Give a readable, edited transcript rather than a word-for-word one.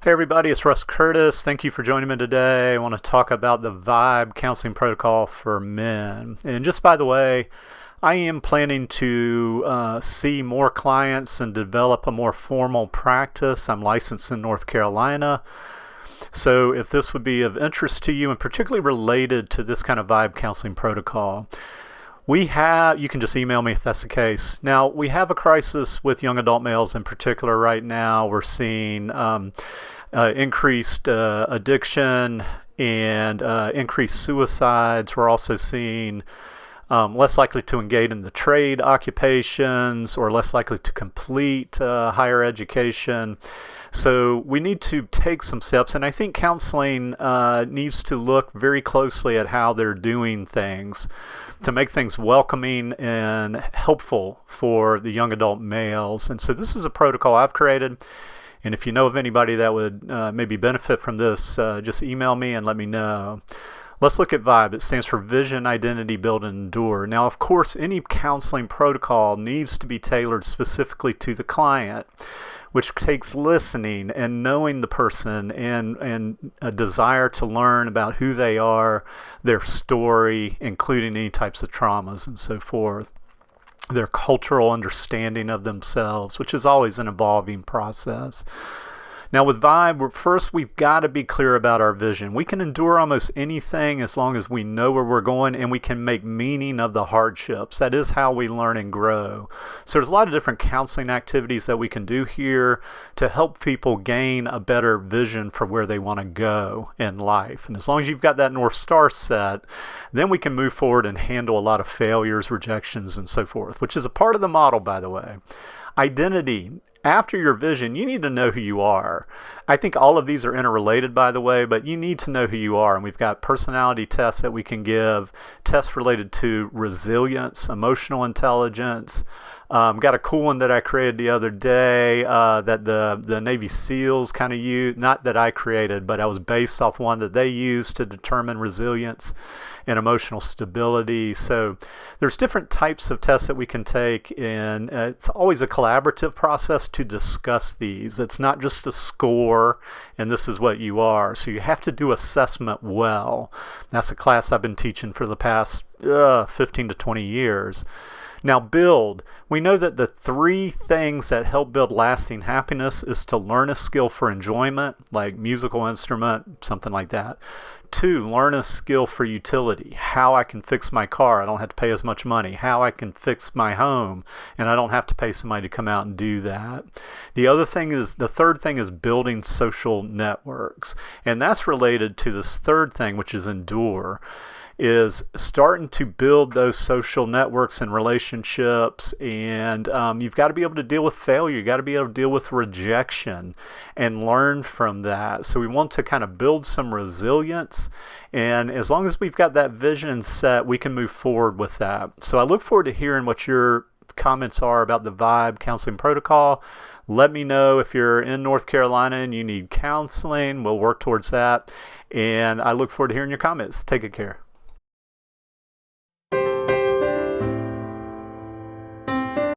Hey everybody, it's Russ Curtis. Thank you for joining me today. I want to talk about the V.IB.E counseling protocol for men. And just by the way, I am planning to see more clients and develop a more formal practice. I'm licensed in North Carolina. So if this would be of interest to you and particularly related to this kind of V.IB.E counseling protocol, you can just email me if that's the case. Now, we have a crisis with young adult males in particular right now. We're seeing increased addiction and increased suicides. We're also seeing less likely to engage in the trade occupations or less likely to complete higher education. So we need to take some steps, and I think counseling needs to look very closely at how they're doing things to make things welcoming and helpful for the young adult males. And so this is a protocol I've created, and if you know of anybody that would maybe benefit from this, just email me and let me know. Let's look at V.IB.E. It stands for Vision, Identity, Build, and Endure. Now, of course, any counseling protocol needs to be tailored specifically to the client, which takes listening and knowing the person and a desire to learn about who they are, their story, including any types of traumas and so forth, their cultural understanding of themselves, which is always an evolving process. Now with V.IB.E, first we've got to be clear about our vision. We can endure almost anything as long as we know where we're going and we can make meaning of the hardships. That is how we learn and grow. So there's a lot of different counseling activities that we can do here to help people gain a better vision for where they want to go in life. And as long as you've got that North Star set, then we can move forward and handle a lot of failures, rejections, and so forth, which is a part of the model, by the way. Identity. After your vision, you need to know who you are. I think all of these are interrelated, by the way, but you need to know who you are. And we've got personality tests that we can give, tests related to resilience, emotional intelligence. Got a cool one that I created the other day that the Navy SEALs kind of use. Not that I created, but I was based off one that they use to determine resilience and emotional stability. So there's different types of tests that we can take, and it's always a collaborative process to discuss these. It's not just a score and this is what you are. So you have to do assessment well. That's a class I've been teaching for the past 15 to 20 years. Now build. We know that the three things that help build lasting happiness is to learn a skill for enjoyment, like musical instrument, something like that. 2, learn a skill for utility, how I can fix my car, I don't have to pay as much money, how I can fix my home, and I don't have to pay somebody to come out and do that. The third thing is building social networks, and that's related to this third thing, which is endure, is starting to build those social networks and relationships, and you've got to be able to deal with failure. You've got to be able to deal with rejection and learn from that. So we want to kind of build some resilience, and as long as we've got that vision set, we can move forward with that. So I look forward to hearing what your comments are about the V.IB.E counseling protocol. Let me know if you're in North Carolina and you need counseling. We'll work towards that, and I look forward to hearing your comments. Take good care.